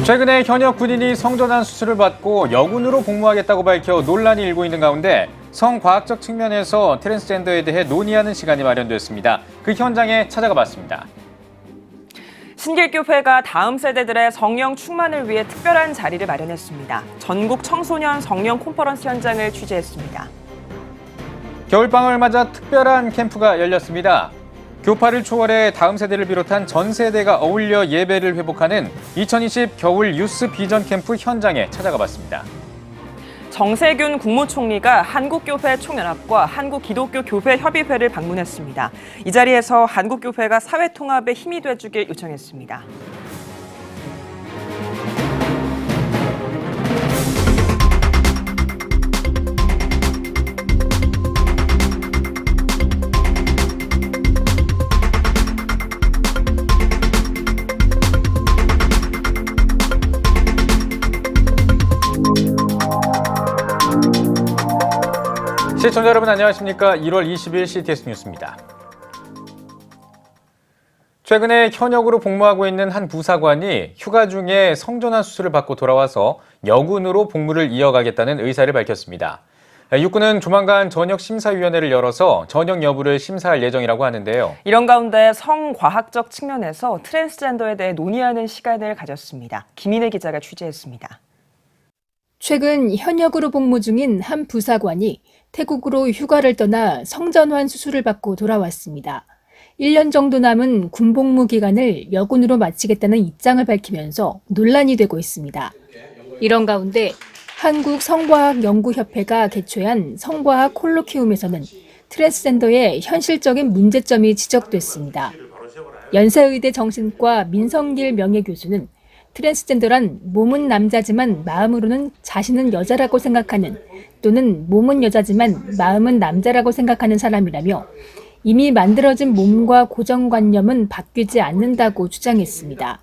최근에 현역 군인이 성전환 수술을 받고 여군으로 복무하겠다고 밝혀 논란이 일고 있는 가운데 성과학적 측면에서 트랜스젠더에 대해 논의하는 시간이 마련됐습니다. 그 현장에 찾아가 봤습니다. 신길교회가 다음 세대들의 성령 충만을 위해 특별한 자리를 마련했습니다. 전국 청소년 성령 콘퍼런스 현장을 취재했습니다. 겨울방학을 맞아 특별한 캠프가 열렸습니다. 교파를 초월해 다음 세대를 비롯한 전 세대가 어울려 예배를 회복하는 2020 겨울 유스 비전 캠프 현장에 찾아가 봤습니다. 정세균 국무총리가 한국교회 총연합과 한국기독교교회협의회를 방문했습니다. 이 자리에서 한국교회가 사회통합에 힘이 돼주길 요청했습니다. 시청자 여러분 안녕하십니까? 1월 20일 CTS 뉴스입니다. 최근에 현역으로 복무하고 있는 한 부사관이 휴가 중에 성전환 수술을 받고 돌아와서 여군으로 복무를 이어가겠다는 의사를 밝혔습니다. 육군은 조만간 전역심사위원회를 열어서 전역 여부를 심사할 예정이라고 하는데요. 이런 가운데 성과학적 측면에서 트랜스젠더에 대해 논의하는 시간을 가졌습니다. 김인혜 기자가 취재했습니다. 최근 현역으로 복무 중인 한 부사관이 태국으로 휴가를 떠나 성전환 수술을 받고 돌아왔습니다. 1년 정도 남은 군복무 기간을 여군으로 마치겠다는 입장을 밝히면서 논란이 되고 있습니다. 이런 가운데 한국성과학연구협회가 개최한 성과학 콜로키움에서는 트랜스젠더의 현실적인 문제점이 지적됐습니다. 연세의대 정신과 민성길 명예교수는 트랜스젠더란 몸은 남자지만 마음으로는 자신은 여자라고 생각하는 또는 몸은 여자지만 마음은 남자라고 생각하는 사람이라며 이미 만들어진 몸과 고정관념은 바뀌지 않는다고 주장했습니다.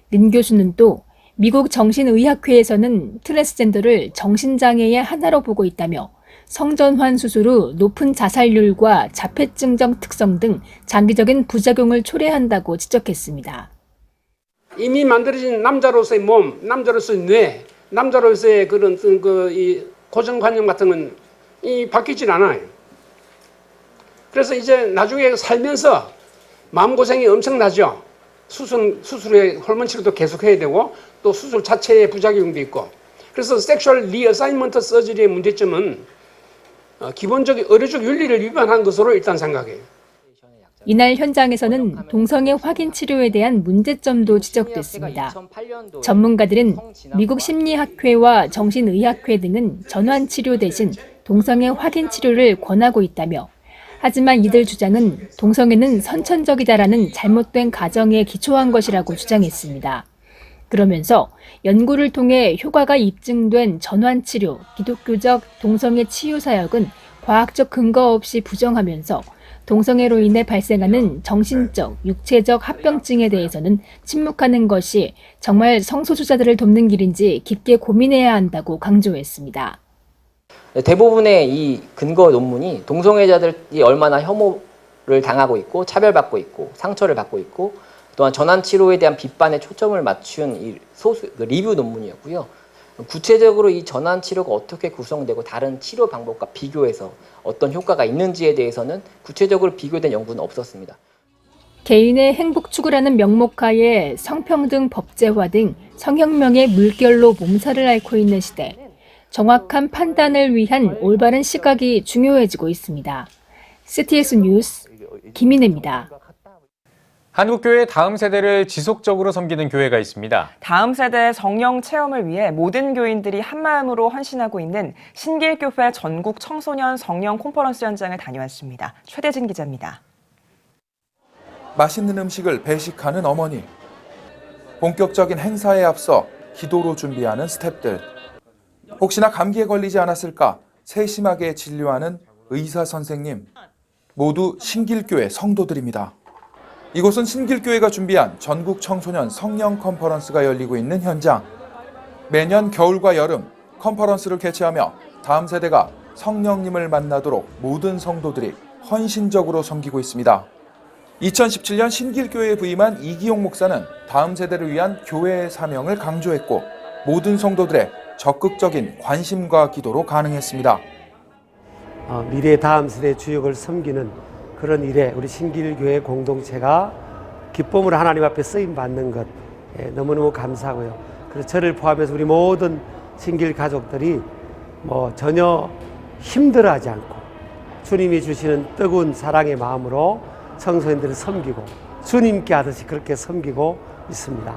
민 교수는 또 미국 정신의학회에서는 트랜스젠더를 정신장애의 하나로 보고 있다며 성전환 수술 후 높은 자살률과 자폐증적 특성 등 장기적인 부작용을 초래한다고 지적했습니다. 이미 만들어진 남자로서의 몸, 남자로서의 뇌, 남자로서의 그런 이 고정관념 같은 건 바뀌질 않아요. 그래서 이제 나중에 살면서 마음고생이 엄청나죠. 수술에 호르몬 치료도 계속해야 되고 또 수술 자체의 부작용도 있고. 그래서 섹슈얼 리어사이먼트 서저리의 문제점은 기본적인 의료적 윤리를 위반한 것으로 일단 생각해요. 이날 현장에서는 동성애 확인 치료에 대한 문제점도 지적됐습니다. 전문가들은 미국 심리학회와 정신의학회 등은 전환 치료 대신 동성애 확인 치료를 권하고 있다며 하지만 이들 주장은 동성애는 선천적이다라는 잘못된 가정에 기초한 것이라고 주장했습니다. 그러면서 연구를 통해 효과가 입증된 전환 치료, 기독교적 동성애 치유 사역은 과학적 근거 없이 부정하면서 동성애로 인해 발생하는 정신적, 육체적 합병증에 대해서는 침묵하는 것이 정말 성소수자들을 돕는 길인지 깊게 고민해야 한다고 강조했습니다. 대부분의 이 근거 논문이 동성애자들이 얼마나 혐오를 당하고 있고 차별받고 있고 상처를 받고 있고 또한 전환 치료에 대한 비판에 초점을 맞춘 이 리뷰 논문이었고요. 구체적으로 이 전환 치료가 어떻게 구성되고 다른 치료 방법과 비교해서 어떤 효과가 있는지에 대해서는 구체적으로 비교된 연구는 없었습니다. 개인의 행복 추구라는 명목하에 성평등 법제화 등 성혁명의 물결로 몸살을 앓고 있는 시대. 정확한 판단을 위한 올바른 시각이 중요해지고 있습니다. CTS 뉴스 김인혜입니다. 한국교회 다음 세대를 지속적으로 섬기는 교회가 있습니다. 다음 세대의 성령 체험을 위해 모든 교인들이 한마음으로 헌신하고 있는 신길교회 전국 청소년 성령 콘퍼런스 현장을 다녀왔습니다. 최대진 기자입니다. 맛있는 음식을 배식하는 어머니. 본격적인 행사에 앞서 기도로 준비하는 스태프들. 혹시나 감기에 걸리지 않았을까 세심하게 진료하는 의사 선생님. 모두 신길교회 성도들입니다. 이곳은 신길교회가 준비한 전국 청소년 성령 컨퍼런스가 열리고 있는 현장. 매년 겨울과 여름 컨퍼런스를 개최하며 다음 세대가 성령님을 만나도록 모든 성도들이 헌신적으로 섬기고 있습니다. 2017년 신길교회에 부임한 이기용 목사는 다음 세대를 위한 교회의 사명을 강조했고 모든 성도들의 적극적인 관심과 기도로 가능했습니다. 미래 다음 세대 주역을 섬기는 그런 일에 우리 신길교회 공동체가 기쁨으로 하나님 앞에 쓰임 받는 것 너무너무 감사하고요. 그래서 저를 포함해서 우리 모든 신길 가족들이 전혀 힘들어하지 않고 주님이 주시는 뜨거운 사랑의 마음으로 청소년들을 섬기고 주님께 하듯이 그렇게 섬기고 있습니다.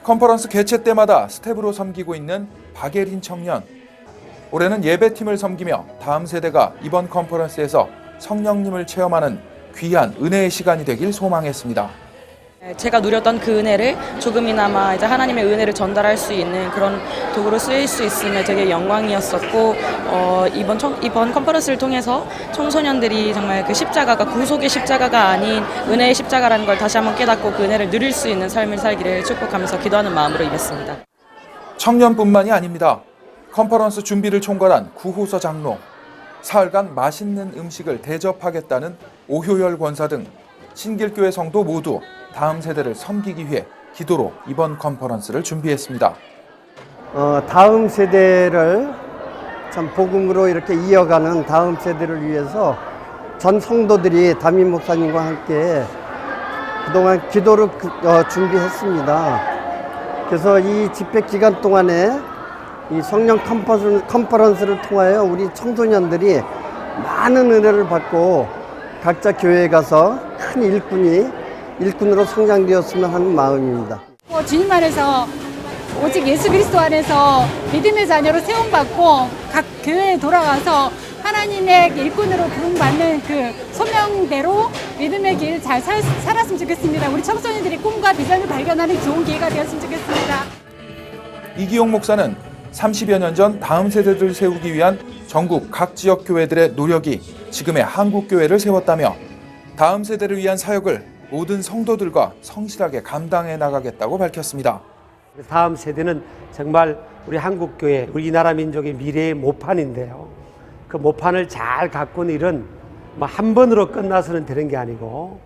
컨퍼런스 개최 때마다 스텝으로 섬기고 있는 박예린 청년. 올해는 예배팀을 섬기며 다음 세대가 이번 컨퍼런스에서 성령님을 체험하는 귀한 은혜의 시간이 되길 소망했습니다. 제가 누렸던 그 은혜를 조금이나마 이제 하나님의 은혜를 전달할 수 있는 그런 도구로 쓰일 수 있음에 되게 영광이었었고 이번 컨퍼런스를 통해서 청소년들이 정말 그 십자가가 구속의 십자가가 아닌 은혜의 십자가라는 걸 다시 한번 깨닫고 그 은혜를 누릴 수 있는 삶을 살기를 축복하면서 기도하는 마음으로 임했습니다. 청년뿐만이 아닙니다. 컨퍼런스 준비를 총괄한 구호서 장로, 사흘간 맛있는 음식을 대접하겠다는 오효열 권사 등 신길교회 성도 모두 다음 세대를 섬기기 위해 기도로 이번 컨퍼런스를 준비했습니다. 다음 세대를 참 복음으로 이렇게 이어가는 다음 세대를 위해서 전 성도들이 담임 목사님과 함께 그동안 기도를 준비했습니다. 그래서 이 집회 기간 동안에 이 성령 컨퍼런스를 통하여 우리 청소년들이 많은 은혜를 받고 각자 교회에 가서 큰 일꾼으로 성장되었으면 하는 마음입니다. 주님 안에서 오직 예수 그리스도 안에서 믿음의 자녀로 세움받고 각 교회에 돌아가서 하나님의 일꾼으로 부름받는 그 소명대로 믿음의 길 잘 살았으면 좋겠습니다. 우리 청소년들이 꿈과 비전을 발견하는 좋은 기회가 되었으면 좋겠습니다. 이기용 목사는 30여 년 전 다음 세대들을 세우기 위한 전국 각 지역 교회들의 노력이 지금의 한국 교회를 세웠다며 다음 세대를 위한 사역을 모든 성도들과 성실하게 감당해 나가겠다고 밝혔습니다. 다음 세대는 정말 우리 한국교회, 우리나라 민족의 미래의 모판인데요. 그 모판을 잘 가꾸는 일은 한 번으로 끝나서는 되는 게 아니고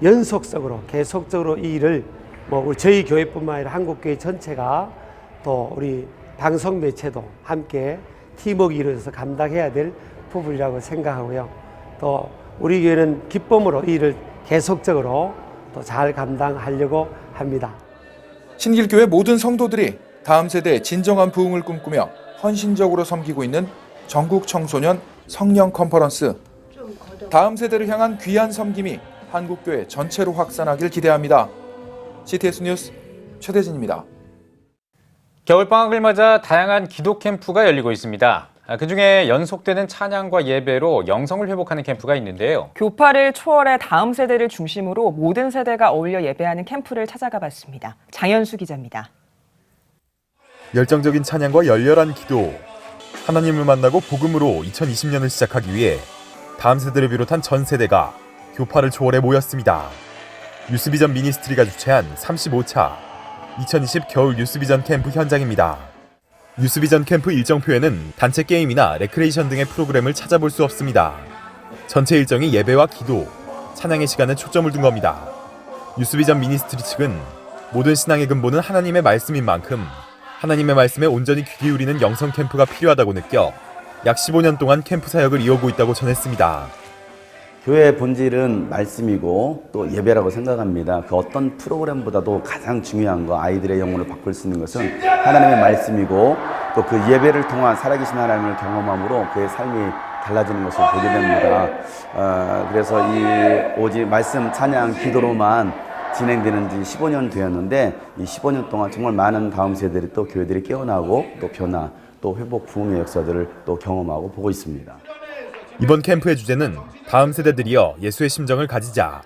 연속적으로 계속적으로 이 일을 우리 저희 교회뿐만 아니라 한국교회 전체가 또 우리 방송 매체도 함께 팀워크 이루어져서 감당해야 될 부분이라고 생각하고요. 또 우리 교회는 기쁨으로 이 일을 계속적으로 또 잘 감당하려고 합니다. 신길교회 모든 성도들이 다음 세대의 진정한 부흥을 꿈꾸며 헌신적으로 섬기고 있는 전국 청소년 성령 컨퍼런스. 다음 세대를 향한 귀한 섬김이 한국교회 전체로 확산하길 기대합니다. CTS 뉴스 최대진입니다. 겨울방학을 맞아 다양한 기도 캠프가 열리고 있습니다. 그중에 연속되는 찬양과 예배로 영성을 회복하는 캠프가 있는데요. 교파를 초월해 다음 세대를 중심으로 모든 세대가 어울려 예배하는 캠프를 찾아가 봤습니다. 장현수 기자입니다. 열정적인 찬양과 열렬한 기도, 하나님을 만나고 복음으로 2020년을 시작하기 위해 다음 세대를 비롯한 전 세대가 교파를 초월해 모였습니다. 뉴스비전 미니스트리가 주최한 35차 2020 겨울 뉴스비전 캠프 현장입니다. 뉴스비전 캠프 일정표에는 단체 게임이나 레크레이션 등의 프로그램을 찾아볼 수 없습니다. 전체 일정이 예배와 기도, 찬양의 시간에 초점을 둔 겁니다. 뉴스비전 미니스트리 측은 모든 신앙의 근본은 하나님의 말씀인 만큼 하나님의 말씀에 온전히 귀 기울이는 영성 캠프가 필요하다고 느껴 약 15년 동안 캠프 사역을 이어오고 있다고 전했습니다. 교회의 본질은 말씀이고 또 예배라고 생각합니다. 그 어떤 프로그램보다도 가장 중요한 거, 아이들의 영혼을 바꿀 수 있는 것은 하나님의 말씀이고 또 그 예배를 통한 살아계신 하나님을 경험함으로 그의 삶이 달라지는 것을 보게 됩니다. 그래서 이 오직 말씀, 찬양, 기도로만 진행되는 지 15년 되었는데 이 15년 동안 정말 많은 다음 세대들이 또 교회들이 깨어나고 또 변화, 또 회복, 부흥의 역사들을 또 경험하고 보고 있습니다. 이번 캠프의 주제는 다음 세대들이여 예수의 심정을 가지자.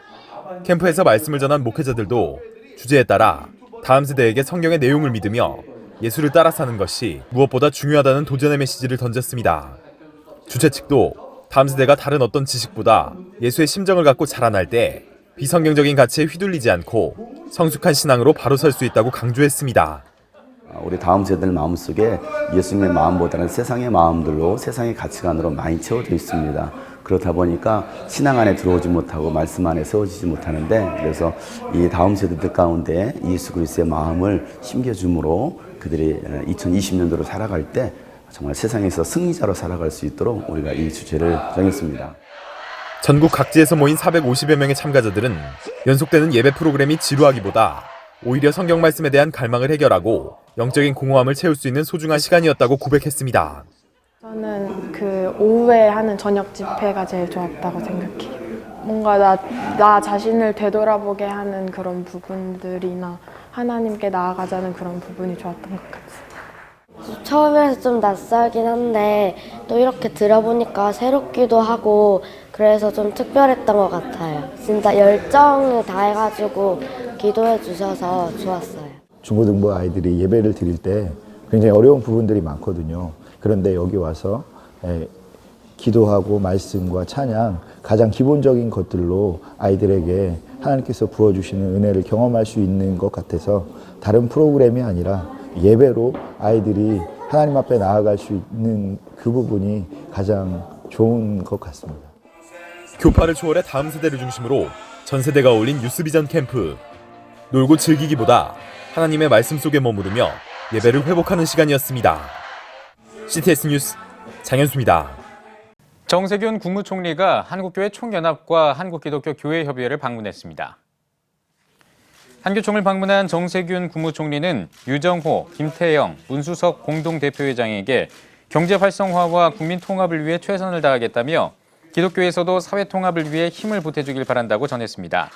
캠프에서 말씀을 전한 목회자들도 주제에 따라 다음 세대에게 성경의 내용을 믿으며 예수를 따라 사는 것이 무엇보다 중요하다는 도전의 메시지를 던졌습니다. 주최 측도 다음 세대가 다른 어떤 지식보다 예수의 심정을 갖고 자라날 때 비성경적인 가치에 휘둘리지 않고 성숙한 신앙으로 바로 설 수 있다고 강조했습니다. 우리 다음 세대들 마음속에 예수님의 마음보다는 세상의 마음들로 세상의 가치관으로 많이 채워져 있습니다. 그렇다 보니까 신앙 안에 들어오지 못하고 말씀 안에 세워지지 못하는데, 그래서 이 다음 세대들 가운데 예수 그리스도의 마음을 심겨줌으로 그들이 2020년도로 살아갈 때 정말 세상에서 승리자로 살아갈 수 있도록 우리가 이 주제를 정했습니다. 전국 각지에서 모인 450여 명의 참가자들은 연속되는 예배 프로그램이 지루하기보다 오히려 성경 말씀에 대한 갈망을 해결하고 영적인 공허함을 채울 수 있는 소중한 시간이었다고 고백했습니다. 저는 그 오후에 하는 저녁 집회가 제일 좋았다고 생각해요. 뭔가 나 자신을 되돌아보게 하는 그런 부분들이나 하나님께 나아가자는 그런 부분이 좋았던 것 같아요. 처음에는 좀 낯설긴 한데 또 이렇게 들어보니까 새롭기도 하고 그래서 좀 특별했던 것 같아요. 진짜 열정을 다해가지고 기도해 주셔서 좋았어요. 중고등부 아이들이 예배를 드릴 때 굉장히 어려운 부분들이 많거든요. 그런데 여기 와서 기도하고 말씀과 찬양, 가장 기본적인 것들로 아이들에게 하나님께서 부어주시는 은혜를 경험할 수 있는 것 같아서 다른 프로그램이 아니라 예배로 아이들이 하나님 앞에 나아갈 수 있는 그 부분이 가장 좋은 것 같습니다. 교파를 초월해 다음 세대를 중심으로 전 세대가 어울린 유스비전 캠프. 놀고 즐기기보다 하나님의 말씀 속에 머무르며 예배를 회복하는 시간이었습니다. CTS 뉴스 장현수입니다. 정세균 국무총리가 한국교회 총연합과 한국기독교교회협의회를 방문했습니다. 한교총을 방문한 정세균 국무총리는 유정호, 김태영, 문수석 공동대표회장에게 경제 활성화와 국민 통합을 위해 최선을 다하겠다며 기독교에서도 사회 통합을 위해 힘을 보태주길 바란다고 전했습니다.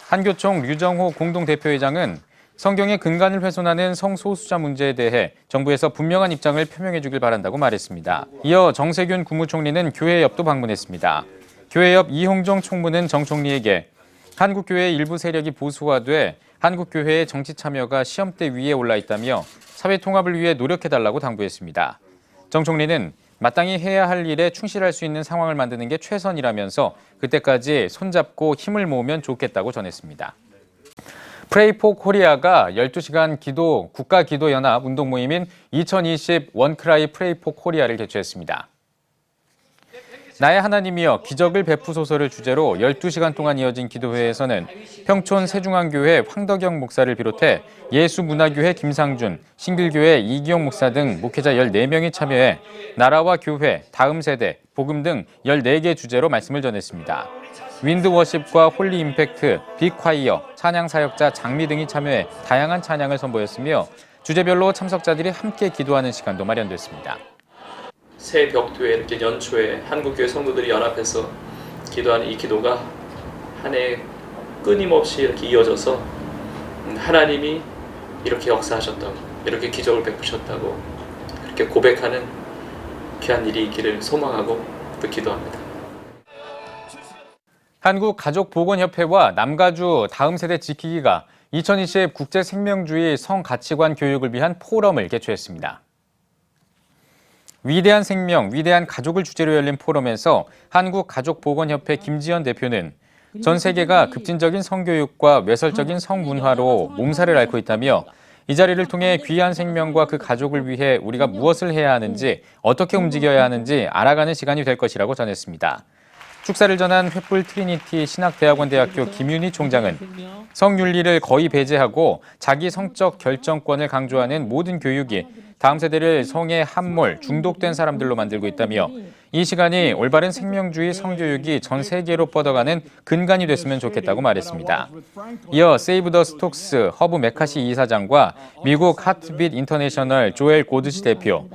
한교총 유정호 공동대표회장은 성경의 근간을 훼손하는 성소수자 문제에 대해 정부에서 분명한 입장을 표명해 주길 바란다고 말했습니다. 이어 정세균 국무총리는 교회협도 방문했습니다. 교회협 이홍정 총무는 정 총리에게 한국교회의 일부 세력이 보수화돼 한국교회의 정치 참여가 시험대 위에 올라 있다며 사회 통합을 위해 노력해달라고 당부했습니다. 정 총리는 마땅히 해야 할 일에 충실할 수 있는 상황을 만드는 게 최선이라면서 그때까지 손잡고 힘을 모으면 좋겠다고 전했습니다. Pray for Korea가 12시간 기도 국가기도연합 운동 모임인 2020 원크라이 Pray for Korea를 개최했습니다. 나의 하나님이여 기적을 베푸소서를 주제로 12시간 동안 이어진 기도회에서는 평촌 세중앙교회 황덕영 목사를 비롯해 예수문화교회 김상준, 신길교회 이기용 목사 등 목회자 14명이 참여해 나라와 교회, 다음 세대, 복음 등 14개 주제로 말씀을 전했습니다. 윈드워십과 홀리 임팩트, 빅콰이어, 찬양 사역자 장미 등이 참여해 다양한 찬양을 선보였으며 주제별로 참석자들이 함께 기도하는 시간도 마련됐습니다. 새 벽두에 이렇게 연초에 한국교회 성도들이 연합해서 기도하는 이 기도가 한 해 끊임없이 이렇게 이어져서 하나님이 이렇게 역사하셨다고, 이렇게 기적을 베푸셨다고 그렇게 고백하는 귀한 일이 있기를 소망하고 또 기도합니다. 한국가족보건협회와 남가주 다음 세대 지키기가 2020 국제생명주의 성가치관 교육을 위한 포럼을 개최했습니다. 위대한 생명, 위대한 가족을 주제로 열린 포럼에서 한국가족보건협회 김지연 대표는 전 세계가 급진적인 성교육과 외설적인 성문화로 몸살을 앓고 있다며 이 자리를 통해 귀한 생명과 그 가족을 위해 우리가 무엇을 해야 하는지, 어떻게 움직여야 하는지 알아가는 시간이 될 것이라고 전했습니다. 축사를 전한 횃불 트리니티 신학대학원대학교 김윤희 총장은 성윤리를 거의 배제하고 자기 성적 결정권을 강조하는 모든 교육이 다음 세대를 성에 함몰, 중독된 사람들로 만들고 있다며 이 시간이 올바른 생명주의 성교육이 전 세계로 뻗어가는 근간이 됐으면 좋겠다고 말했습니다. 이어 세이브 더 스톡스 허브 메카시 이사장과 미국 하트빗 인터내셔널 조엘 고드시 대표,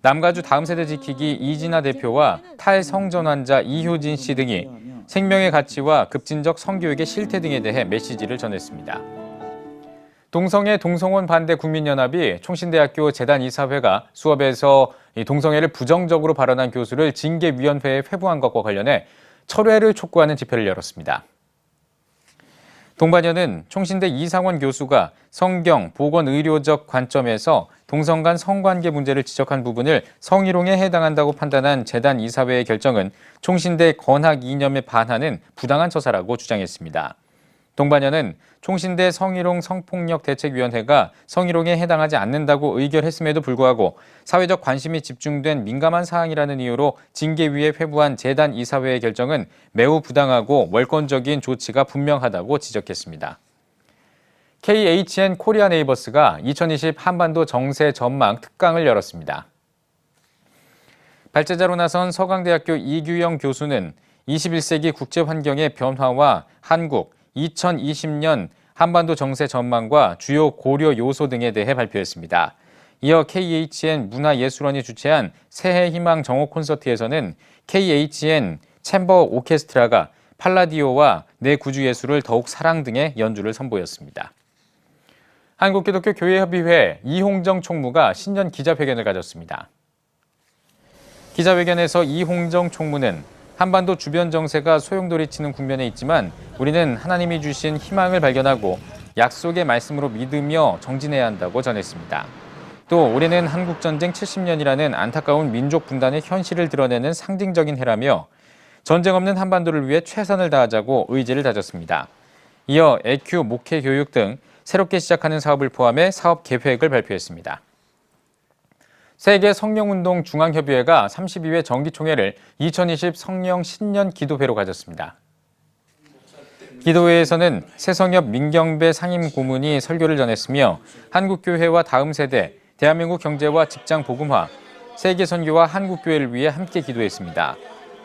남가주 다음 세대 지키기 이진아 대표와 탈성전 환자 이효진 씨 등이 생명의 가치와 급진적 성교육의 실태 등에 대해 메시지를 전했습니다. 동성애 동성혼 반대 국민연합이 총신대학교 재단 이사회가 수업에서 동성애를 부정적으로 발언한 교수를 징계위원회에 회부한 것과 관련해 철회를 촉구하는 집회를 열었습니다. 동반연은 총신대 이상원 교수가 성경, 보건의료적 관점에서 동성 간 성관계 문제를 지적한 부분을 성희롱에 해당한다고 판단한 재단 이사회의 결정은 총신대 건학 이념에 반하는 부당한 처사라고 주장했습니다. 동반연은 총신대 성희롱 성폭력 대책위원회가 성희롱에 해당하지 않는다고 의결했음에도 불구하고 사회적 관심이 집중된 민감한 사항이라는 이유로 징계위에 회부한 재단 이사회의 결정은 매우 부당하고 월권적인 조치가 분명하다고 지적했습니다. KHN 코리아 네이버스가 2020 한반도 정세 전망 특강을 열었습니다. 발제자로 나선 서강대학교 이규영 교수는 21세기 국제 환경의 변화와 한국 2020년 한반도 정세 전망과 주요 고려 요소 등에 대해 발표했습니다. 이어 KHN 문화예술원이 주최한 새해 희망 정오 콘서트에서는 KHN 챔버 오케스트라가 팔라디오와 내 구주예술을 더욱 사랑 등의 연주를 선보였습니다. 한국기독교 교회협의회 이홍정 총무가 신년 기자회견을 가졌습니다. 기자회견에서 이홍정 총무는 한반도 주변 정세가 소용돌이치는 국면에 있지만 우리는 하나님이 주신 희망을 발견하고 약속의 말씀으로 믿으며 정진해야 한다고 전했습니다. 또 올해는 한국전쟁 70년이라는 안타까운 민족 분단의 현실을 드러내는 상징적인 해라며 전쟁 없는 한반도를 위해 최선을 다하자고 의지를 다졌습니다. 이어 애큐 목회 교육 등 새롭게 시작하는 사업을 포함해 사업 계획을 발표했습니다. 세계 성령운동 중앙협의회가 32회 정기총회를 2020 성령 신년 기도회로 가졌습니다. 기도회에서는 새성엽 민경배 상임 고문이 설교를 전했으며 한국교회와 다음 세대, 대한민국 경제와 직장 복음화, 세계 선교와 한국교회를 위해 함께 기도했습니다.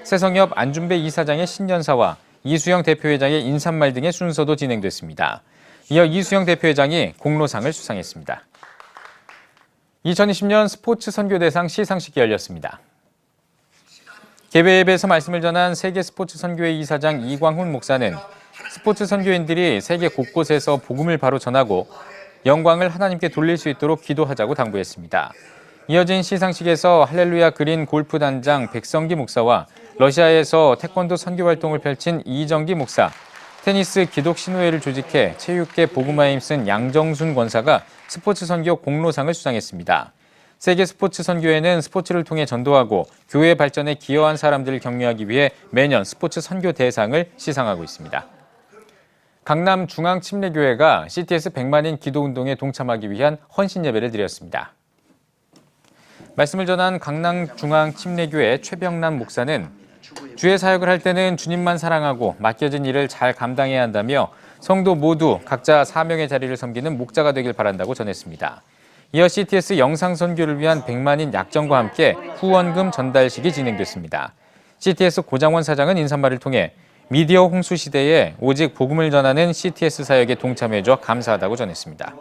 새성엽 안준배 이사장의 신년사와 이수영 대표회장의 인사말 등의 순서도 진행됐습니다. 이어 이수영 대표회장이 공로상을 수상했습니다. 2020년 스포츠 선교대상 시상식이 열렸습니다. 개회앱에서 말씀을 전한 세계 스포츠 선교회 이사장 이광훈 목사는 스포츠 선교인들이 세계 곳곳에서 복음을 바로 전하고 영광을 하나님께 돌릴 수 있도록 기도하자고 당부했습니다. 이어진 시상식에서 할렐루야 그린 골프 단장 백성기 목사와 러시아에서 태권도 선교 활동을 펼친 이정기 목사, 테니스 기독 신우회를 조직해 체육계 복음화에 힘쓴 양정순 권사가 스포츠 선교 공로상을 수상했습니다. 세계 스포츠 선교회는 스포츠를 통해 전도하고 교회 발전에 기여한 사람들을 격려하기 위해 매년 스포츠 선교 대상을 시상하고 있습니다. 강남 중앙침례교회가 CTS 100만인 기도운동에 동참하기 위한 헌신 예배를 드렸습니다. 말씀을 전한 강남 중앙침례교회 최병남 목사는 주의 사역을 할 때는 주님만 사랑하고 맡겨진 일을 잘 감당해야 한다며 성도 모두 각자 사명의 자리를 섬기는 목자가 되길 바란다고 전했습니다. 이어 CTS 영상 선교를 위한 100만인 약정과 함께 후원금 전달식이 진행됐습니다. CTS 고장원 사장은 인사말을 통해 미디어 홍수 시대에 오직 복음을 전하는 CTS 사역에 동참해줘 감사하다고 전했습니다.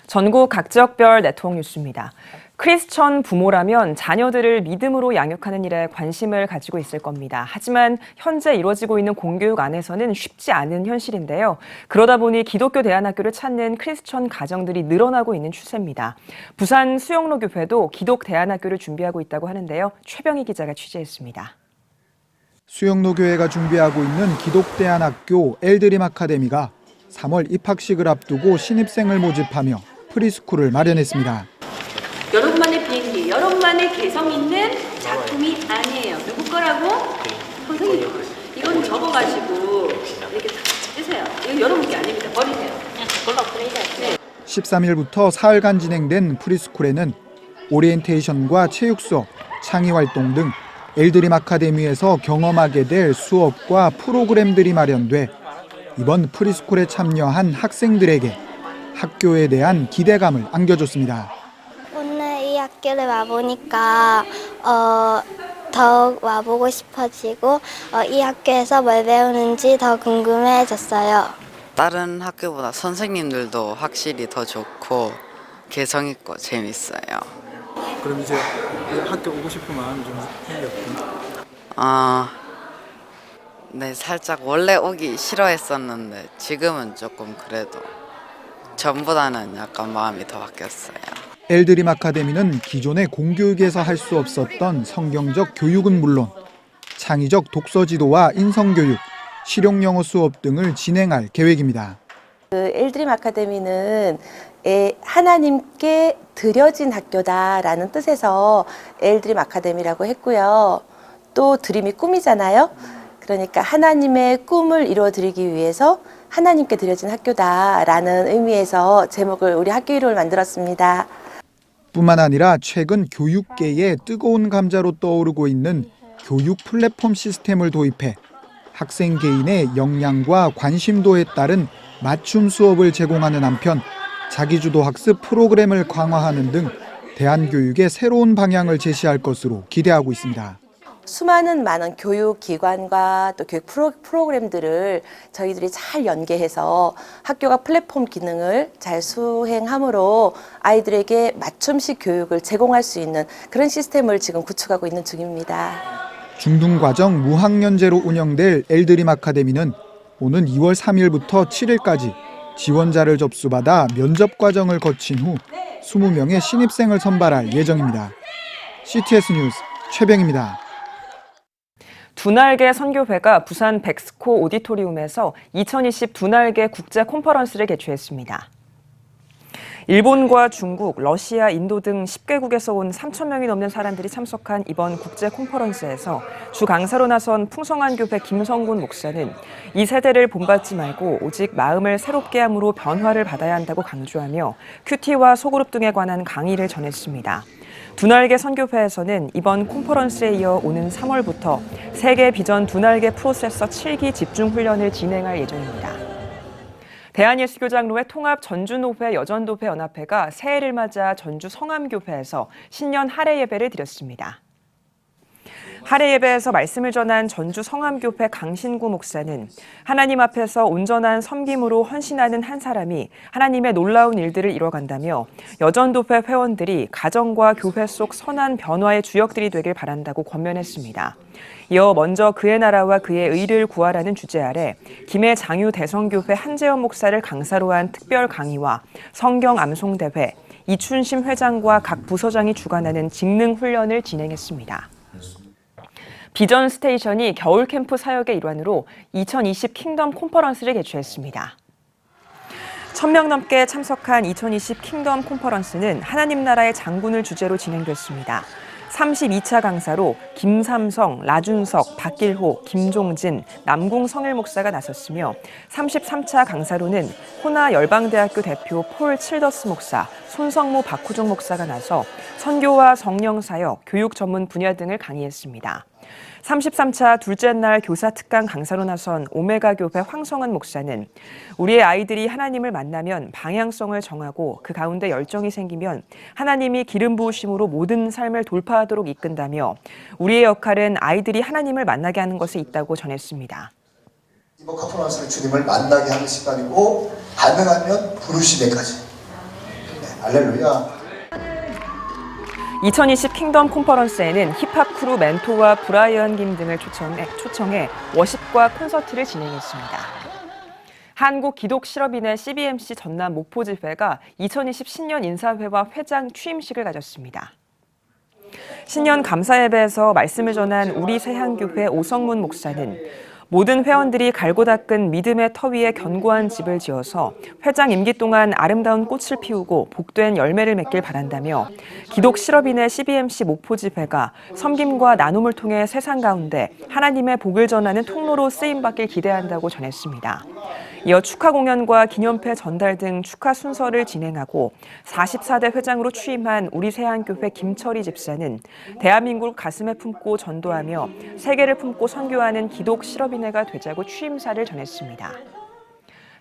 전국 각 지역별 네트워크 뉴스입니다. 크리스천 부모라면 자녀들을 믿음으로 양육하는 일에 관심을 가지고 있을 겁니다. 하지만 현재 이루어지고 있는 공교육 안에서는 쉽지 않은 현실인데요. 그러다 보니 기독교 대안학교를 찾는 크리스천 가정들이 늘어나고 있는 추세입니다. 부산 수영로 교회도 기독 대안학교를 준비하고 있다고 하는데요. 최병희 기자가 취재했습니다. 수영로 교회가 준비하고 있는 기독 대안학교 엘드림 아카데미가 3월 입학식을 앞두고 신입생을 모집하며 프리스쿨을 마련했습니다. 여러분만의 비행기, 여러분만의 개성 있는 작품이 아니에요. 누구 거라고? 선생님, 이건 접어가지고 이렇게 쓰세요. 이건 여러분 게 아닙니다. 버리세요. 네. 13일부터 사흘간 진행된 프리스쿨에는 오리엔테이션과 체육 수업, 창의 활동 등 엘드림 아카데미에서 경험하게 될 수업과 프로그램들이 마련돼 이번 프리스쿨에 참여한 학생들에게 학교에 대한 기대감을 안겨줬습니다. 오늘 이 학교를 와보니까 더욱 와보고 싶어지고 이 학교에서 뭘 배우는지 더 궁금해졌어요. 다른 학교보다 선생님들도 확실히 더 좋고 개성 있고 재밌어요. 그럼 이제 학교 오고 싶은 마음이 좀 생겼구나. 네, 살짝 원래 오기 싫어했었는데 지금은 조금 그래도 전보다는 약간 마음이 더 바뀌었어요. 엘드림 아카데미는 기존의 공교육에서 할 수 없었던 성경적 교육은 물론 창의적 독서 지도와 인성교육, 실용 영어 수업 등을 진행할 계획입니다. 엘드림 아카데미는 하나님께 드려진 학교다라는 뜻에서 엘드림 아카데미라고 했고요. 또 드림이 꿈이잖아요. 그러니까 하나님의 꿈을 이루어드리기 위해서 하나님께 드려진 학교다라는 의미에서 제목을 우리 학교 이름을 만들었습니다. 뿐만 아니라 최근 교육계의 뜨거운 감자로 떠오르고 있는 교육 플랫폼 시스템을 도입해 학생 개인의 역량과 관심도에 따른 맞춤 수업을 제공하는 한편 자기주도 학습 프로그램을 강화하는 등 대한교육의 새로운 방향을 제시할 것으로 기대하고 있습니다. 수많은 많은 교육기관과 또 교육 프로그램들을 저희들이 잘 연계해서 학교가 플랫폼 기능을 잘 수행함으로 아이들에게 맞춤식 교육을 제공할 수 있는 그런 시스템을 지금 구축하고 있는 중입니다. 중등과정 무학년제로 운영될 엘드림 아카데미는 오는 2월 3일부터 7일까지 지원자를 접수받아 면접 과정을 거친 후 20명의 신입생을 선발할 예정입니다. CTS 뉴스 최병입니다. 두날개 선교회가 부산 백스코 오디토리움에서 2020 두날개 국제 컨퍼런스를 개최했습니다. 일본과 중국, 러시아, 인도 등 10개국에서 온 3,000명이 넘는 사람들이 참석한 이번 국제 컨퍼런스에서 주 강사로 나선 풍성한 교회 김성군 목사는 이 세대를 본받지 말고 오직 마음을 새롭게 함으로 변화를 받아야 한다고 강조하며 큐티와 소그룹 등에 관한 강의를 전했습니다. 두날개 선교회에서는 이번 컨퍼런스에 이어 오는 3월부터 세계 비전 두날개 프로세서 7기 집중훈련을 진행할 예정입니다. 대한예수교장로회 통합 전주노회 여전도회 연합회가 새해를 맞아 전주 성암교회에서 신년 할애 예배를 드렸습니다. 할애 예배에서 말씀을 전한 전주 성암교회 강신구 목사는 하나님 앞에서 온전한 섬김으로 헌신하는 한 사람이 하나님의 놀라운 일들을 이뤄간다며 여전도회 회원들이 가정과 교회 속 선한 변화의 주역들이 되길 바란다고 권면했습니다. 이어 먼저 그의 나라와 그의 의를 구하라는 주제 아래 김해 장유 대성교회 한재현 목사를 강사로 한 특별 강의와 성경 암송대회, 이춘심 회장과 각 부서장이 주관하는 직능 훈련을 진행했습니다. 비전 스테이션이 겨울 캠프 사역의 일환으로 2020 킹덤 컨퍼런스를 개최했습니다. 1,000명 넘게 참석한 2020 킹덤 컨퍼런스는 하나님 나라의 장군을 주제로 진행됐습니다. 32차 강사로 김삼성, 라준석, 박길호, 김종진, 남궁 성일 목사가 나섰으며 33차 강사로는 호나 열방대학교 대표 폴 칠더스 목사, 손성모 박후종 목사가 나서 선교와 성령사역, 교육 전문 분야 등을 강의했습니다. 33차 둘째 날 교사 특강 강사로 나선 오메가 교회 황성은 목사는 우리의 아이들이 하나님을 만나면 방향성을 정하고 그 가운데 열정이 생기면 하나님이 기름 부으심으로 모든 삶을 돌파하도록 이끈다며 우리의 역할은 아이들이 하나님을 만나게 하는 것에 있다고 전했습니다. 이번 컨퍼런스는 주님을 만나게 하는 시간이고 가능하면 부르심에까지. 네, 할렐루야. 2020 킹덤 컨퍼런스에는 힙합 크루 멘토와 브라이언 김 등을 초청해 워십과 콘서트를 진행했습니다. 한국기독실업인회 CBMC 전남 목포집회가 2020 신년 인사회와 회장 취임식을 가졌습니다. 신년 감사예배에서 말씀을 전한 우리 세향교회 오성문 목사는 모든 회원들이 갈고 닦은 믿음의 터 위에 견고한 집을 지어서 회장 임기 동안 아름다운 꽃을 피우고 복된 열매를 맺길 바란다며 기독실업인의 CBMC 목포집회가 섬김과 나눔을 통해 세상 가운데 하나님의 복을 전하는 통로로 쓰임받길 기대한다고 전했습니다. 이어 축하 공연과 기념패 전달 등 축하 순서를 진행하고 44대 회장으로 취임한 우리 세한교회 김철희 집사는 대한민국을 가슴에 품고 전도하며 세계를 품고 선교하는 기독실업인회가 되자고 취임사를 전했습니다.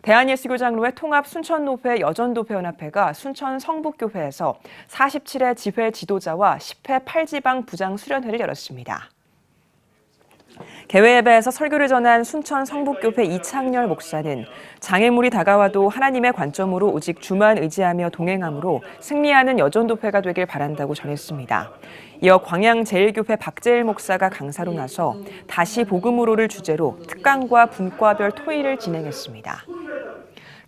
대한예수교장로회 통합 순천노회 여전도회 연합회가 순천 성북교회에서 47회 지회 지도자와 10회 8지방 부장 수련회를 열었습니다. 개회 예배에서 설교를 전한 순천 성북교회 이창렬 목사는 장애물이 다가와도 하나님의 관점으로 오직 주만 의지하며 동행함으로 승리하는 여전도회가 되길 바란다고 전했습니다. 이어 광양제일교회 박재일 목사가 강사로 나서 다시 복음으로를 주제로 특강과 분과별 토의를 진행했습니다.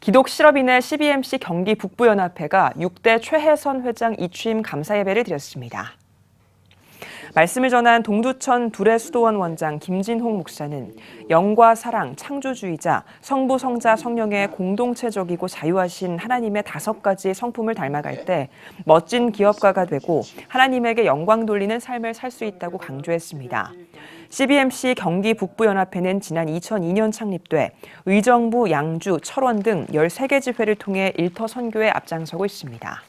기독실업인회 CBMC 경기 북부연합회가 6대 최혜선 회장 이취임 감사예배를 드렸습니다. 말씀을 전한 동두천 두레수도원 원장 김진홍 목사는 영과 사랑, 창조주의자, 성부, 성자, 성령의 공동체적이고 자유하신 하나님의 5가지 성품을 닮아갈 때 멋진 기업가가 되고 하나님에게 영광 돌리는 삶을 살 수 있다고 강조했습니다. CBMC 경기 북부연합회는 지난 2002년 창립돼 의정부, 양주, 철원 등 13개 지회를 통해 일터 선교에 앞장서고 있습니다.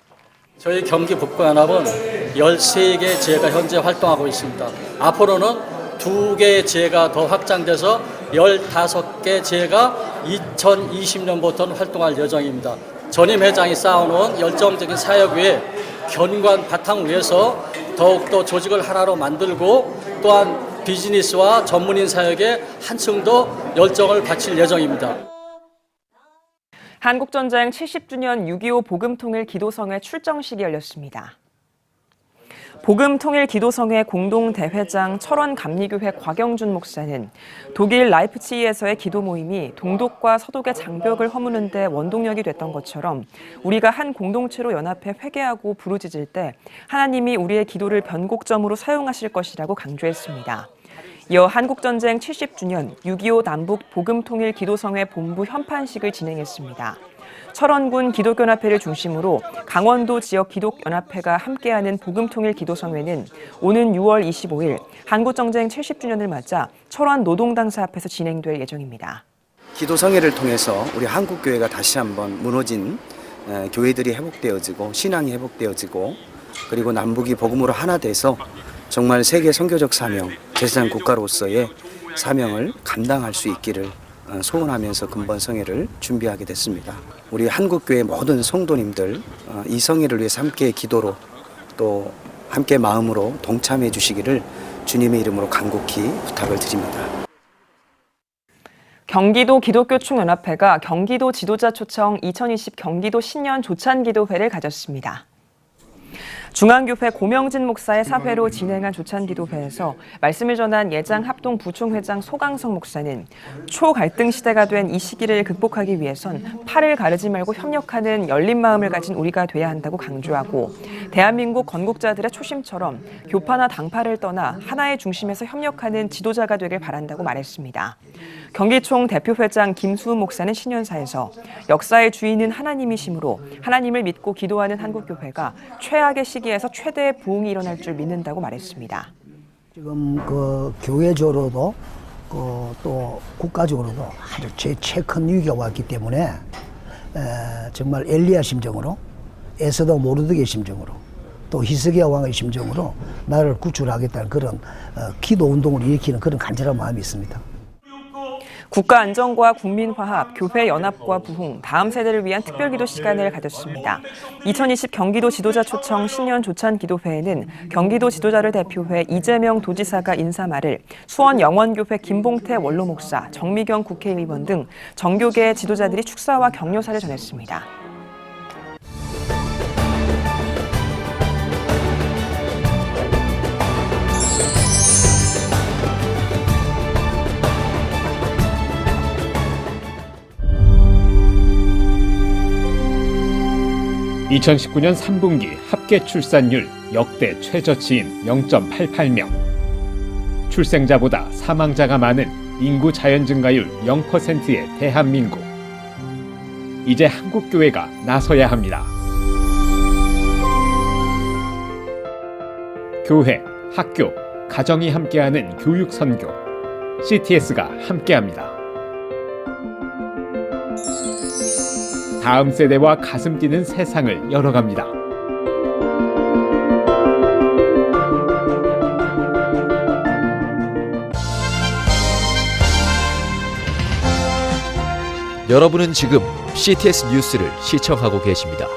저희 경기 북부연합은 13개 지회가 현재 활동하고 있습니다. 앞으로는 2개의 지회가 더 확장돼서 15개 지회가 2020년부터는 활동할 예정입니다. 전임 회장이 쌓아놓은 열정적인 사역 위에 견고한 바탕 위에서 더욱더 조직을 하나로 만들고 또한 비즈니스와 전문인 사역에 한층 더 열정을 바칠 예정입니다. 한국전쟁 70주년 6.25 복음통일 기도성회 출정식이 열렸습니다. 복음통일 기도성회 공동대회장 철원 감리교회 곽영준 목사는 독일 라이프치히에서의 기도 모임이 동독과 서독의 장벽을 허무는 데 원동력이 됐던 것처럼 우리가 한 공동체로 연합해 회개하고 부르짖을 때 하나님이 우리의 기도를 변곡점으로 사용하실 것이라고 강조했습니다. 이어 한국전쟁 70주년 6.25 남북 복음통일 기도성회 본부 현판식을 진행했습니다. 철원군 기독연합회를 중심으로 강원도 지역 기독연합회가 함께하는 복음통일 기도성회는 오는 6월 25일 한국전쟁 70주년을 맞아 철원 노동당사 앞에서 진행될 예정입니다. 기도성회를 통해서 우리 한국교회가 다시 한번 무너진 교회들이 회복되어지고 신앙이 회복되어지고 그리고 남북이 복음으로 하나 돼서 정말 세계 선교적 사명, 제사장 국가로서의 사명을 감당할 수 있기를 소원하면서 금번성회를 준비하게 됐습니다. 우리 한국교회 모든 성도님들 이 성회를 위해서 함께 기도로 또 함께 마음으로 동참해 주시기를 주님의 이름으로 간곡히 부탁을 드립니다. 경기도 기독교총연합회가 경기도 지도자 초청 2020 경기도 신년 조찬기도회를 가졌습니다. 중앙교회 고명진 목사의 사회로 진행한 조찬기도회에서 말씀을 전한 예장 합동 부총회장 소강성 목사는 초갈등 시대가 된 이 시기를 극복하기 위해선 팔을 가르지 말고 협력하는 열린 마음을 가진 우리가 돼야 한다고 강조하고 대한민국 건국자들의 초심처럼 교파나 당파를 떠나 하나의 중심에서 협력하는 지도자가 되길 바란다고 말했습니다. 경기총 대표회장 김수훈 목사는 신년사에서 역사의 주인은 하나님이시므로 하나님을 믿고 기도하는 한국교회가 최악의 시기에서 최대의 부흥이 일어날 줄 믿는다고 말했습니다. 지금 그 교회적으로도 또 국가적으로도 아주 큰 위기가 왔기 때문에 정말 엘리야 심정으로 에스더 모르드게 심정으로 또 히스기야 왕의 심정으로 나를 구출하겠다는 그런 기도 운동을 일으키는 그런 간절한 마음이 있습니다. 국가 안정과 국민 화합, 교회 연합과 부흥, 다음 세대를 위한 특별기도 시간을 가졌습니다. 2020 경기도 지도자 초청 신년 조찬 기도회에는 경기도 지도자를 대표해 이재명 도지사가 인사말을, 수원 영원교회 김봉태 원로 목사, 정미경 국회의원 등 정교계 지도자들이 축사와 격려사를 전했습니다. (2019년 3분기) 합계 출산율 역대 최저치인 0.88명. 출생자보다 사망자가 많은 인구 자연 증가율 0%의 대한민국. 이제 한국교회가 나서야 합니다. 교회, 학교, 가정이 함께하는 교육 선교. CTS가 함께합니다. 다음 세대와 가슴 뛰는 세상을 열어갑니다. 여러분은 지금 CTS 뉴스를 시청하고 계십니다.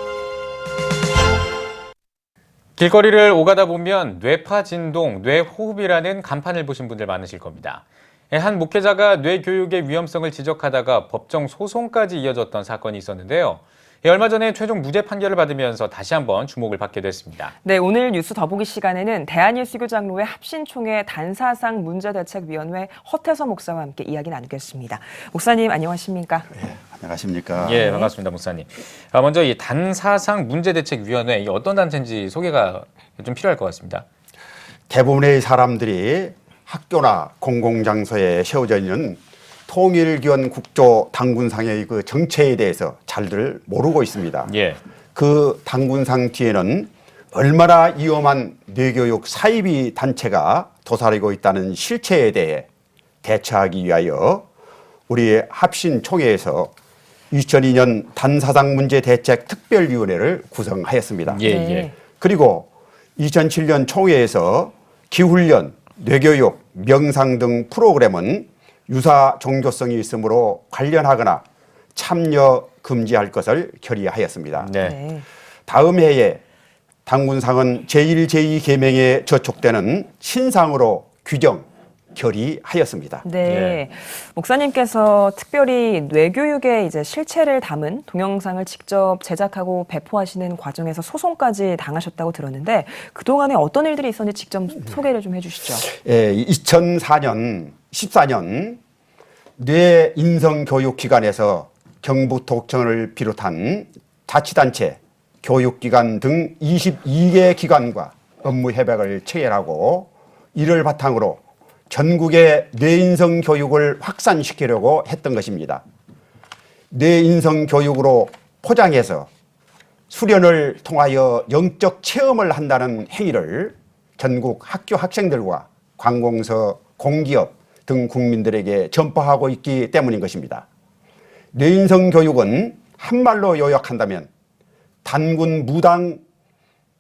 길거리를 오가다 보면 뇌파 진동, 뇌호흡이라는 간판을 보신 분들 많으실 겁니다. 한 목회자가 뇌교육의 위험성을 지적하다가 법정 소송까지 이어졌던 사건이 있었는데요. 얼마 전에 최종 무죄 판결을 받으면서 다시 한번 주목을 받게 됐습니다. 네, 오늘 뉴스 더보기 시간에는 대한예수교 장로회 합신총회 단사상 문제대책위원회 허태서 목사와 함께 이야기 나누겠습니다. 목사님 안녕하십니까? 네, 안녕하십니까? 예, 반갑습니다, 목사님. 먼저 이 단사상 문제대책위원회 어떤 단체인지 소개가 좀 필요할 것 같습니다. 대부분의 사람들이 학교나 공공장소에 세워져 있는 통일기원 국조 당군상의 그 정체에 대해서 잘들 모르고 있습니다. 예. 그 당군상 뒤에는 얼마나 위험한 뇌교육 사이비 단체가 도사리고 있다는 실체에 대해 대처하기 위하여 우리 합신총회에서 2002년 단사상 문제 대책 특별위원회를 구성하였습니다. 예. 그리고 2007년 총회에서 기훈련, 뇌교육, 명상 등 프로그램은 유사 종교성이 있으므로 관련하거나 참여 금지할 것을 결의하였습니다. 네. 다음 해에 당군상은 제1, 제2 계명에 저촉되는 신상으로 규정, 결의하였습니다. 네. 목사님께서 특별히 뇌교육의 이제 실체를 담은 동영상을 직접 제작하고 배포하시는 과정에서 소송까지 당하셨다고 들었는데 그동안에 어떤 일들이 있었는지 직접 소개를 좀 해주시죠. 2014년 뇌인성교육기관에서 경북도청을 비롯한 자치단체, 교육기관 등 22개 기관과 업무 협약을 체결하고 이를 바탕으로 전국의 뇌인성 교육을 확산시키려고 했던 것입니다. 뇌인성 교육으로 포장해서 수련을 통하여 영적 체험을 한다는 행위를 전국 학교 학생들과 관공서, 공기업 등 국민들에게 전파하고 있기 때문인 것입니다. 뇌인성 교육은 한말로 요약한다면 단군 무당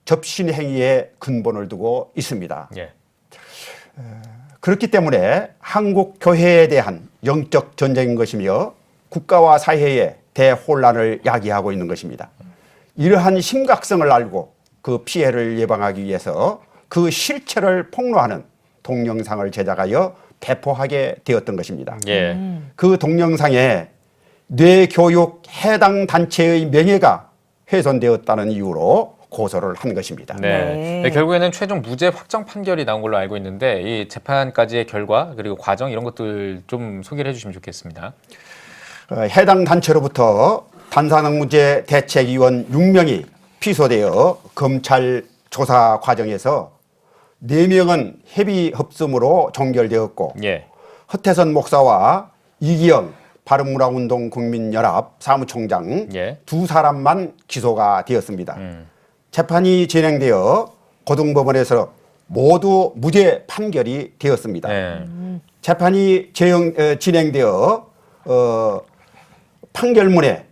접신 행위에 근본을 두고 있습니다. 예. 그렇기 때문에 한국 교회에 대한 영적 전쟁인 것이며 국가와 사회에 대혼란을 야기하고 있는 것입니다. 이러한 심각성을 알고 그 피해를 예방하기 위해서 그 실체를 폭로하는 동영상을 제작하여 배포하게 되었던 것입니다. 예. 그 동영상에 뇌교육 해당 단체의 명예가 훼손되었다는 이유로 고소를 한 것입니다. 네. 결국에는 최종 무죄 확정 판결이 나온 걸로 알고 있는데 이 재판까지의 결과 그리고 과정 이런 것들 좀 소개를 해주시면 좋겠습니다. 해당 단체로부터 단사능무죄 대책위원 6명이 피소되어 검찰 조사 과정에서 4명은 협의 흡수으로 종결되었고 허태선 목사와 이기영 바른문화운동 국민연합 사무총장 두 사람만 기소가 되었습니다. 재판이 진행되어 고등법원에서 모두 무죄 판결이 되었습니다. 재판이 진행되어 판결문에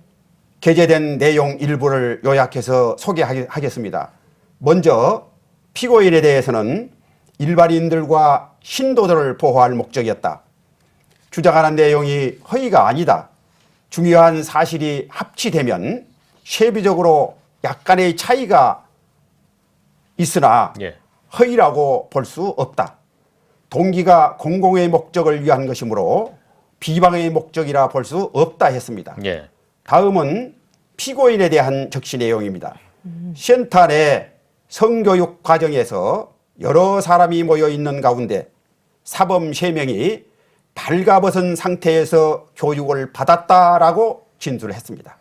게재된 내용 일부를 요약해서 소개하겠습니다. 먼저 피고인에 대해서는 일반인들과 신도들을 보호할 목적이었다. 주장하는 내용이 허위가 아니다. 중요한 사실이 합치되면 세부적으로 약간의 차이가 있으나 허위라고 볼 수 없다. 동기가 공공의 목적을 위한 것이므로 비방의 목적이라 볼 수 없다 했습니다. 다음은 피고인에 대한 적시 내용입니다. 센터 내 성교육 과정에서 여러 사람이 모여 있는 가운데 사범 3명이 발가벗은 상태에서 교육을 받았다라고 진술했습니다.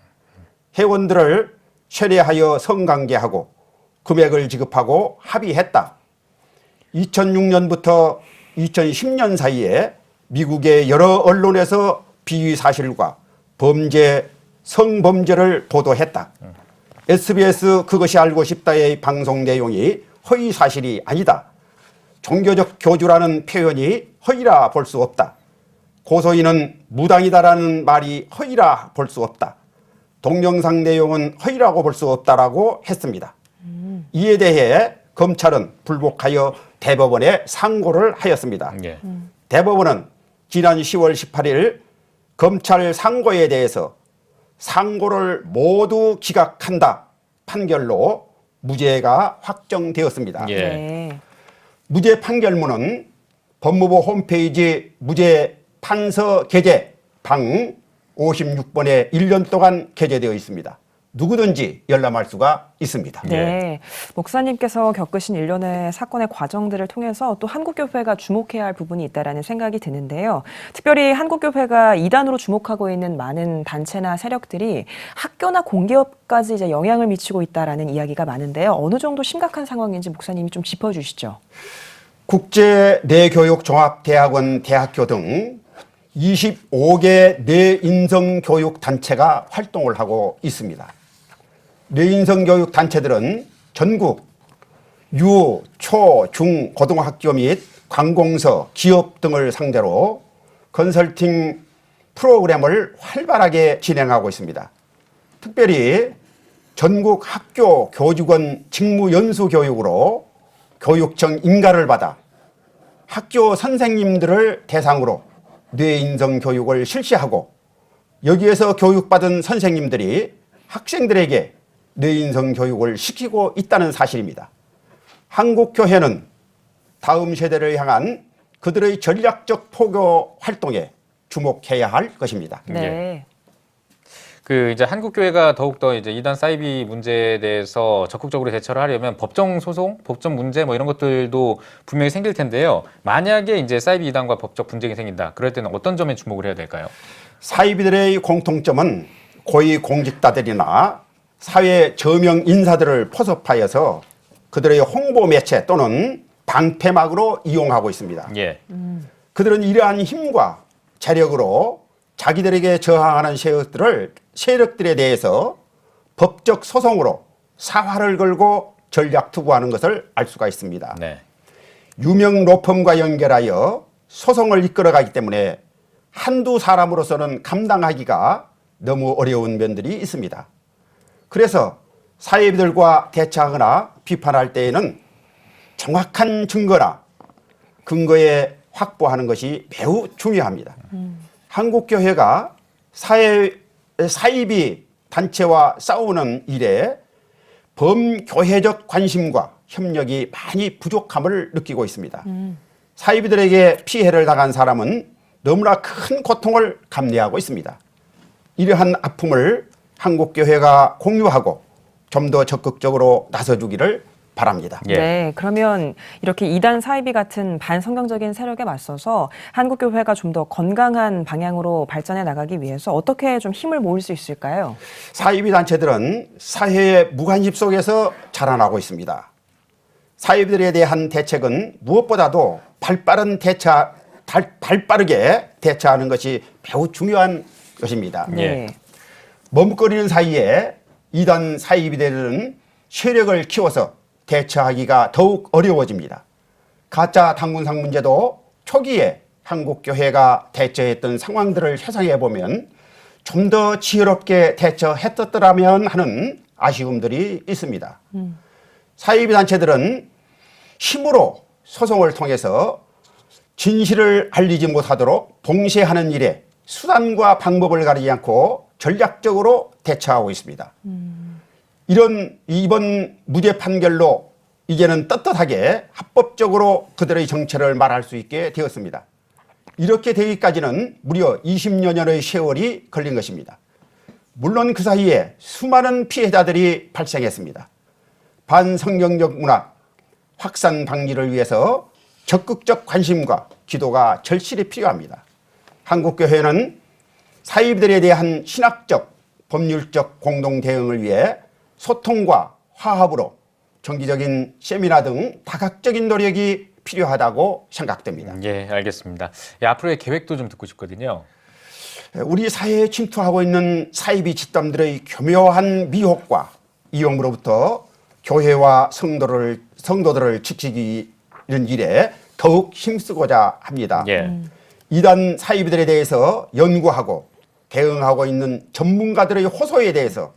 회원들을 세례하여 성관계하고 금액을 지급하고 합의했다. 2006년부터 2010년 사이에 미국의 여러 언론에서 비위 사실과 범죄, 성범죄를 보도했다. SBS 그것이 알고 싶다의 방송 내용이 허위 사실이 아니다. 종교적 교주라는 표현이 허위라 볼 수 없다. 고소인은 무당이다라는 말이 허위라 볼 수 없다. 동영상 내용은 허위라고 볼 수 없다라고 했습니다. 이에 대해 검찰은 불복하여 대법원에 상고를 하였습니다. 대법원은 지난 10월 18일 검찰 상고에 대해서 상고를 모두 기각한다 판결로 무죄가 확정되었습니다. 무죄 판결문은 법무부 홈페이지 무죄 판서 게재 방 56번에 1년 동안 게재되어 있습니다. 누구든지 열람할 수가 있습니다. 네. 목사님께서 겪으신 일련의 사건의 과정들을 통해서 또 한국교회가 주목해야 할 부분이 있다라는 생각이 드는데요. 특별히 한국교회가 이단으로 주목하고 있는 많은 단체나 세력들이 학교나 공기업까지 이제 영향을 미치고 있다라는 이야기가 많은데요. 어느 정도 심각한 상황인지 목사님이 좀 짚어주시죠. 국제내교육종합대학원 대학교 등 25개 뇌인성교육단체가 활동을 하고 있습니다. 뇌인성교육단체들은 전국 유, 초, 중, 고등학교 및 관공서, 기업 등을 상대로 컨설팅 프로그램을 활발하게 진행하고 있습니다. 특별히 전국 학교 교직원 직무연수 교육으로 교육청 인가를 받아 학교 선생님들을 대상으로 뇌인성 교육을 실시하고 여기에서 교육받은 선생님들이 학생들에게 뇌인성 교육을 시키고 있다는 사실입니다. 한국교회는 다음 세대를 향한 그들의 전략적 포교 활동에 주목해야 할 것입니다. 네. 이제 한국교회가 더욱더 이제 이단 사이비 문제에 대해서 적극적으로 대처를 하려면 법정 소송, 법정 문제 뭐 이런 것들도 분명히 생길 텐데요. 만약에 이제 사이비 이단과 법적 분쟁이 생긴다. 그럴 때는 어떤 점에 주목을 해야 될까요? 사이비들의 공통점은 고위 공직자들이나 사회 저명 인사들을 포섭하여서 그들의 홍보 매체 또는 방패막으로 이용하고 있습니다. 예. 그들은 이러한 힘과 재력으로 자기들에게 저항하는 세력들에 대해서 법적 소송으로 사활을 걸고 전략 투구하는 것을 알 수가 있습니다. 네. 유명 로펌과 연결하여 소송을 이끌어가기 때문에 한두 사람으로서는 감당하기가 너무 어려운 면들이 있습니다. 그래서 사이비들과 대처하거나 비판할 때에는 정확한 증거나 근거에 확보하는 것이 매우 중요합니다. 한국교회가 사이비 단체와 싸우는 일에 범교회적 관심과 협력이 많이 부족함을 느끼고 있습니다. 사이비들에게 피해를 당한 사람은 너무나 큰 고통을 감내하고 있습니다. 이러한 아픔을 한국교회가 공유하고 좀 더 적극적으로 나서주기를 바랍니다. 네, 그러면 이렇게 이단 사이비 같은 반성경적인 세력에 맞서서 한국교회가 좀 더 건강한 방향으로 발전해 나가기 위해서 어떻게 좀 힘을 모을 수 있을까요? 사이비 단체들은 사회의 무관심 속에서 자라나고 있습니다. 사이비들에 대한 대책은 무엇보다도 발빠르게 대처하는 것이 매우 중요한 것입니다. 네. 머뭇거리는 사이에 이단 사이비들은 세력을 키워서 대처하기가 더욱 어려워집니다. 가짜 당군상 문제도 초기에 한국교회가 대처했던 상황들을 회상해 보면 좀 더 지혜롭게 대처했었더라면 하는 아쉬움들이 있습니다. 사이비 단체들은 힘으로 소송을 통해서 진실을 알리지 못하도록 봉쇄하는 일에 수단과 방법을 가리지 않고 전략적으로 대처하고 있습니다. 이번 무죄 판결로 이제는 떳떳하게 합법적으로 그들의 정체를 말할 수 있게 되었습니다. 이렇게 되기까지는 무려 20여 년의 세월이 걸린 것입니다. 물론 그 사이에 수많은 피해자들이 발생했습니다. 반성경적 문화 확산 방지를 위해서 적극적 관심과 기도가 절실히 필요합니다. 한국교회는 사이비들에 대한 신학적, 법률적 공동 대응을 위해 소통과 화합으로 정기적인 세미나 등 다각적인 노력이 필요하다고 생각됩니다. 예, 알겠습니다. 앞으로의 계획도 좀 듣고 싶거든요. 우리 사회에 침투하고 있는 사이비 집단들의 교묘한 미혹과 위험으로부터 교회와 성도들을 지키기 이런 일에 더욱 힘쓰고자 합니다. 이단 사이비들에 대해서 연구하고 대응하고 있는 전문가들의 호소에 대해서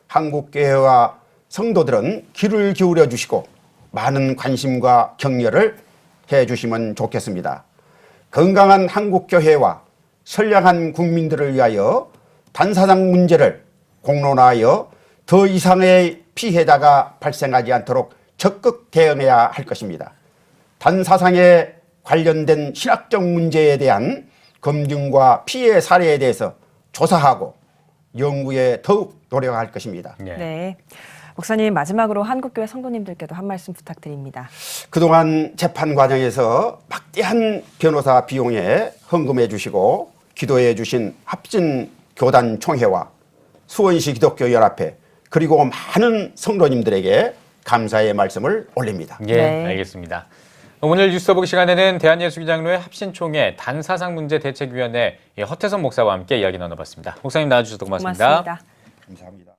한국교회와 성도들은 귀를 기울여 주시고 많은 관심과 격려를 해 주시면 좋겠습니다. 건강한 한국교회와 선량한 국민들을 위하여 단사상 문제를 공론화하여 더 이상의 피해자가 발생하지 않도록 적극 대응해야 할 것입니다. 단사상에 관련된 신학적 문제에 대한 검증과 피해 사례에 대해서 조사하고 연구에 더욱 노력할 것입니다. 네. 목사님, 마지막으로 한국교회 성도님들께도 한 말씀 부탁드립니다. 그동안 재판 과정에서 막대한 변호사 비용에 헌금해 주시고 기도해 주신 합진 교단 총회와 수원시 기독교 연합회 그리고 많은 성도님들에게 감사의 말씀을 올립니다. 예, 알겠습니다. 오늘 뉴스 더보기 시간에는 대한예수기장로회 합신총회 단사상문제대책위원회 허태선 목사와 함께 이야기 나눠봤습니다. 목사님 나와주셔서 고맙습니다. 감사합니다.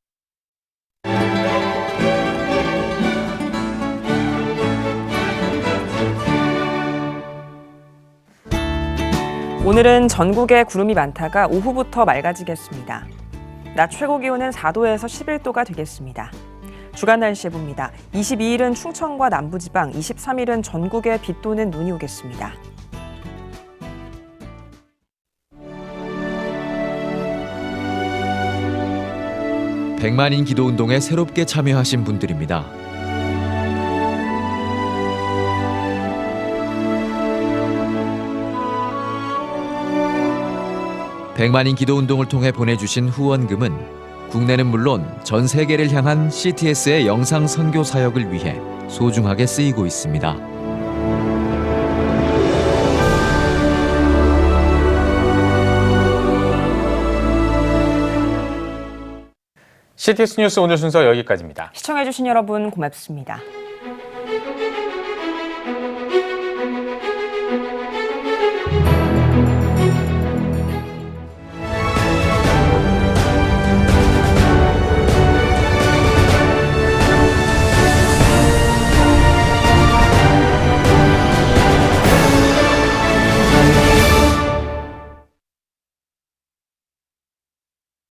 오늘은 전국에 구름이 많다가 오후부터 맑아지겠습니다. 낮 최고 기온은 4도에서 11도가 되겠습니다. 주간 날씨 봅니다. 22일은 충청과 남부지방, 23일은 전국에 비 또는 눈이 오겠습니다. 백만인 기도운동에 새롭게 참여하신 분들입니다. 백만인 기도운동을 통해 보내주신 후원금은 국내는 물론 전 세계를 향한 CTS의 영상 선교 사역을 위해 소중하게 쓰이고 있습니다. CTS 뉴스 오늘 순서 여기까지입니다. 시청해주신 여러분 고맙습니다.